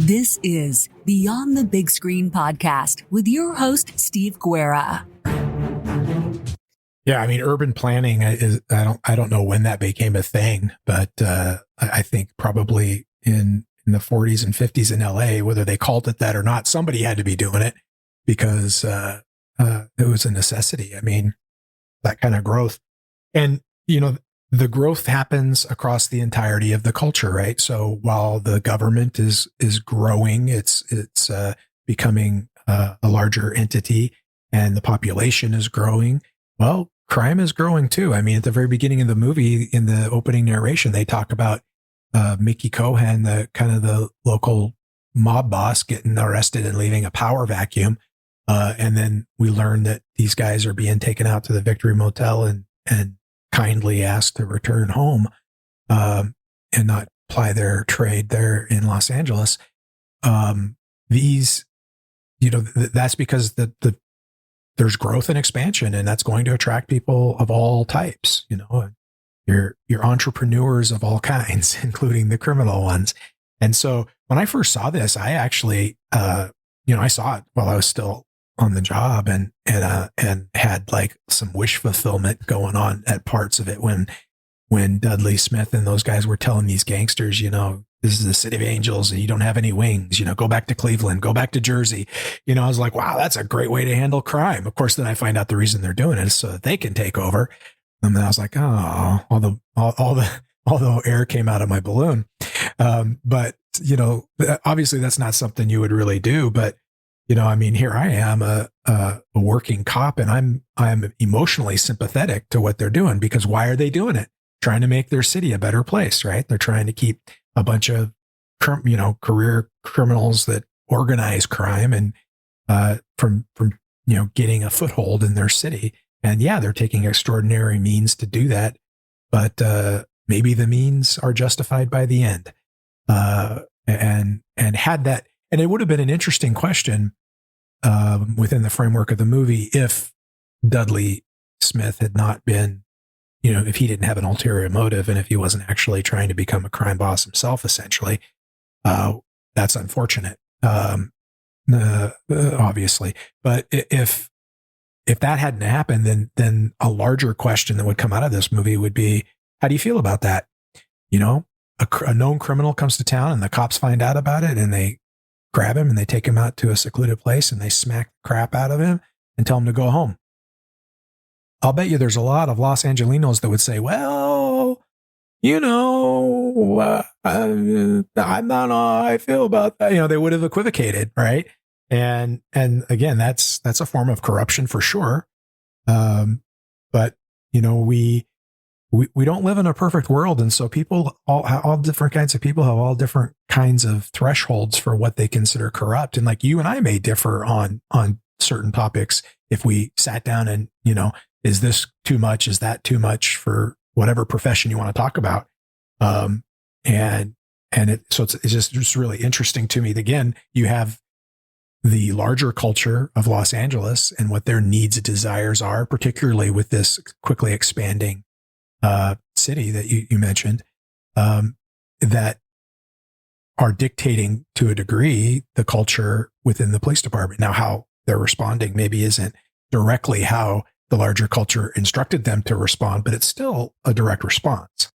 This is Beyond the Big Screen podcast with your host, Steve Guerra. Yeah, I mean, urban planning is, I don't know when that became a thing, but I think probably in the 40s and 50s in LA, whether they called it that or not, somebody had to be doing it because it was a necessity. I mean, that kind of growth. And, you know, the growth happens across the entirety of the culture, right? So while the government is growing, it's becoming a larger entity, and the population is growing. Well, crime is growing too. I mean, at the very beginning of the movie, in the opening narration, they talk about Mickey Cohen, the kind of the local mob boss, getting arrested and leaving a power vacuum. And then we learn that these guys are being taken out to the Victory Motel and kindly asked to return home and not ply their trade there in Los Angeles. These, you know, that's because there's growth and expansion, and that's going to attract people of all types. You know, your entrepreneurs of all kinds, including the criminal ones. And so when I first saw this, I actually, I saw it while I was still on the job and had like some wish fulfillment going on at parts of it when Dudley Smith and those guys were telling these gangsters, you know, this is the city of angels and you don't have any wings, you know, go back to Cleveland, go back to Jersey. You know, I was like, wow, that's a great way to handle crime. Of course, then I find out the reason they're doing it is so that they can take over. And then I was like, oh, all the air came out of my balloon. But, you know, obviously that's not something you would really do, but you know, I mean, here I am, a working cop, and I'm emotionally sympathetic to what they're doing, because why are they doing it? Trying to make their city a better place, right? They're trying to keep a bunch of, career criminals that organize crime and from getting a foothold in their city. And yeah, they're taking extraordinary means to do that, but maybe the means are justified by the end. And had that. And it would have been an interesting question within the framework of the movie if Dudley Smith had not been, you know, if he didn't have an ulterior motive and if he wasn't actually trying to become a crime boss himself, essentially. That's unfortunate, obviously. But if that hadn't happened, then a larger question that would come out of this movie would be, how do you feel about that? You know, a known criminal comes to town and the cops find out about it and they grab him and they take him out to a secluded place and they smack the crap out of him and tell him to go home. I'll bet you there's a lot of Los Angelinos that would say, well, you know, I'm not how I feel about that. You know, they would have equivocated, right? And again, that's a form of corruption for sure. But you know, we don't live in a perfect world. And so people, all different kinds of people have all different kinds of thresholds for what they consider corrupt. And like you and I may differ on certain topics if we sat down and, you know, is this too much? Is that too much for whatever profession you want to talk about? So it's just really interesting to me. Again, you have the larger culture of Los Angeles and what their needs and desires are, particularly with this quickly expanding city that you mentioned, that are dictating to a degree the culture within the police department. Now, how they're responding maybe isn't directly how the larger culture instructed them to respond, but it's still a direct response.